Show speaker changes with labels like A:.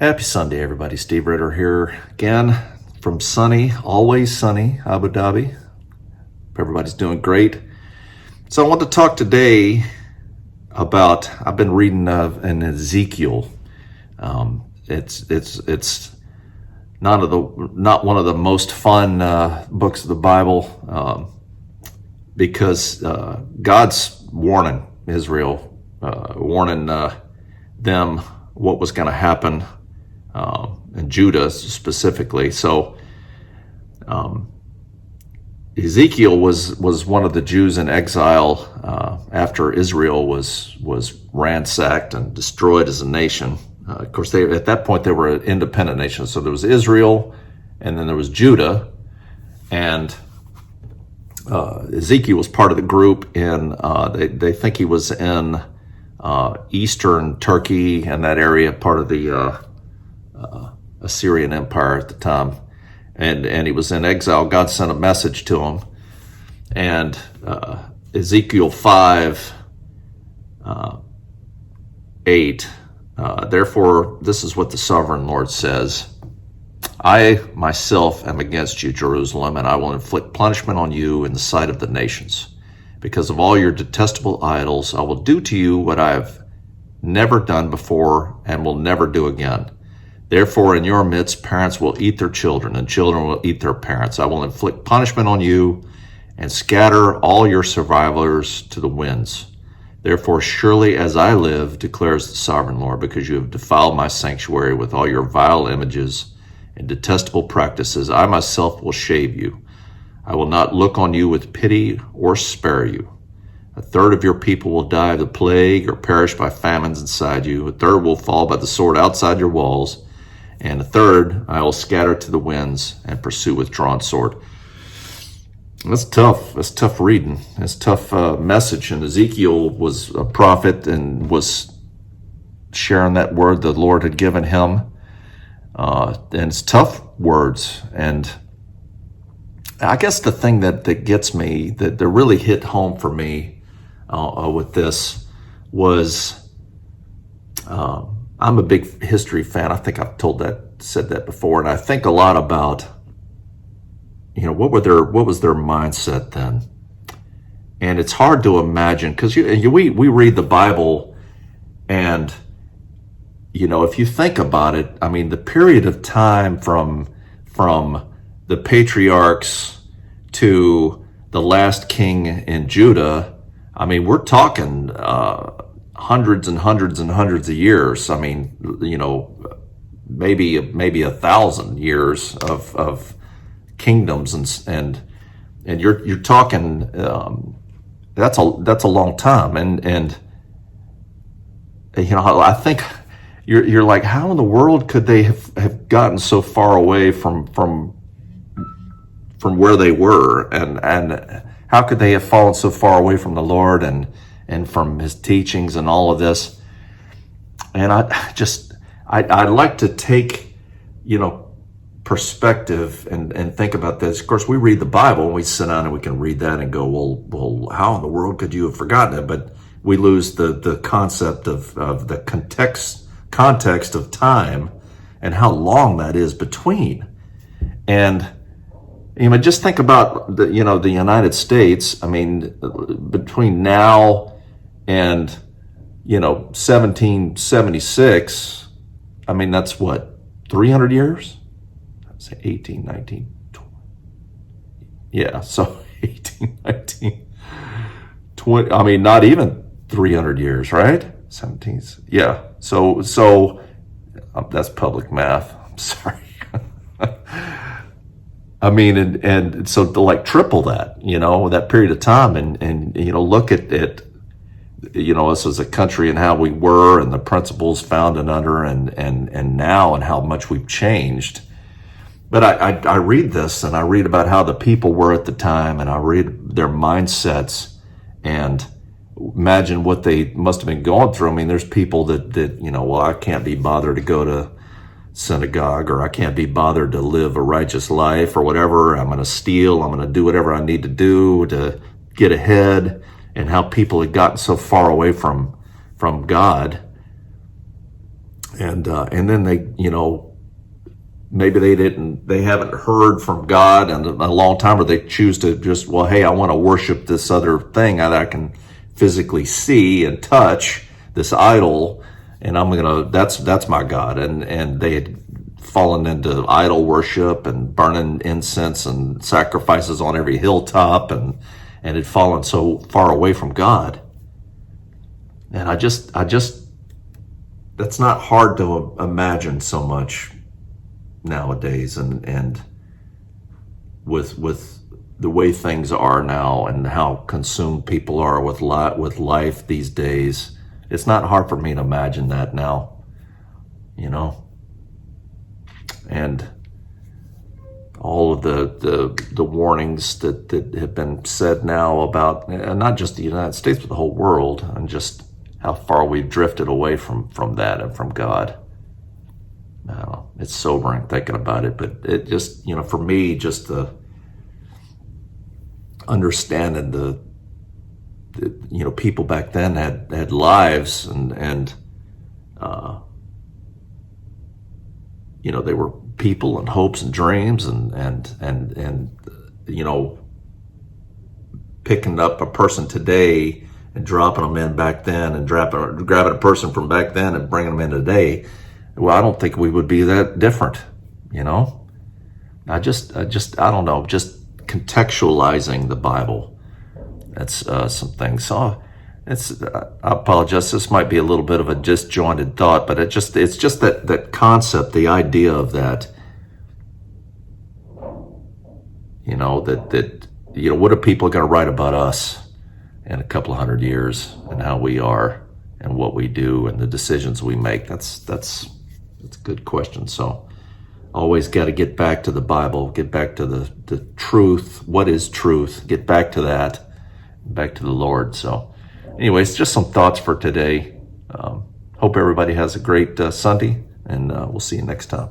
A: Happy Sunday, everybody. Steve Ritter here again from sunny, always sunny, Abu Dhabi. Hope everybody's doing great. So I want to talk today about, I've been reading in Ezekiel. It's not one of the most fun books of the Bible because God's warning Israel, warning them what was going to happen. And Judah specifically. So Ezekiel was one of the Jews in exile after Israel was ransacked and destroyed as a nation. Of course, at that point they were an independent nation. So there was Israel, and then there was Judah, and Ezekiel was part of the group. They think he was in eastern Turkey and that area, part of the Assyrian Empire at the time, and he was in exile. God sent a message to him, and Ezekiel 5:8. Therefore, this is what the sovereign Lord says: I myself am against you, Jerusalem, and I will inflict punishment on you in the sight of the nations. Because of all your detestable idols, I will do to you what I have never done before and will never do again. Therefore, in your midst, parents will eat their children, and children will eat their parents. I will inflict punishment on you and scatter all your survivors to the winds. Therefore, surely as I live, declares the sovereign Lord, because you have defiled my sanctuary with all your vile images and detestable practices, I myself will shave you. I will not look on you with pity or spare you. A third of your people will die of the plague or perish by famines inside you. A third will fall by the sword outside your walls. And a third I will scatter to the winds and pursue with drawn sword. That's tough. That's tough reading. That's tough message. And Ezekiel was a prophet and was sharing that word the Lord had given him. And it's tough words. And I guess the thing that gets me, that really hit home for me with this was, I'm a big history fan. I think I've said that before, and I think a lot about, what was their mindset then? And it's hard to imagine, because we read the Bible, and if you think about it, I mean, the period of time from the patriarchs to the last king in Judah, I mean, we're talking hundreds and hundreds and hundreds of years. I mean, maybe 1,000 years of kingdoms, and you're talking. That's a long time, and I think you're like, how in the world could they have gotten so far away from where they were, and how could they have fallen so far away from the Lord and from his teachings and all of this? And I'd like to take, perspective and think about this. Of course, we read the Bible and we sit down and we can read that and go, well, how in the world could you have forgotten it? But we lose the concept of the context of time and how long that is between. And just think about the United States. I mean, between now and 1776, I mean, that's what, 300 years? I'd say 18, 19, 20. Yeah, so 18, 19, 20. I mean, not even 300 years, right? 17. Yeah. So that's public math. I'm sorry. I mean, and so to like triple that, that period of time, and look at it, us as a country and how we were, and the principles founded under, and now, and how much we've changed. But I read this, and I read about how the people were at the time, and I read their mindsets, and imagine what they must have been going through. I mean, there's people that well, I can't be bothered to go to synagogue, or I can't be bothered to live a righteous life, or whatever. I'm going to steal. I'm going to do whatever I need to do to get ahead. And how people had gotten so far away from God. And then they, maybe they haven't heard from God in a long time, or they choose to just, well, hey, I want to worship this other thing that I can physically see and touch, this idol, and that's my God. And they had fallen into idol worship and burning incense and sacrifices on every hilltop, and had fallen so far away from God. And I just that's not hard to imagine so much nowadays, and with the way things are now and how consumed people are with life these days. It's not hard for me to imagine that now, and all of the warnings that have been said now about, and not just the United States, but the whole world, and just how far we've drifted away from that and from God. It's sobering thinking about it, but it just, for me, just the understanding the people back then had lives, and they were people and hopes and dreams, and picking up a person today and dropping them in back then, and grabbing a person from back then and bringing them in today. Well, I don't think we would be that different, I don't know, just contextualizing the Bible. That's some things. So I apologize. This might be a little bit of a disjointed thought, but it's just that concept, the idea of that, what are people going to write about us in a couple of 100 years, and how we are and what we do and the decisions we make? That's a good question. So always got to get back to the Bible, get back to the truth. What is truth? Get back to that, back to the Lord. So anyways, just some thoughts for today. Hope everybody has a great Sunday, and we'll see you next time.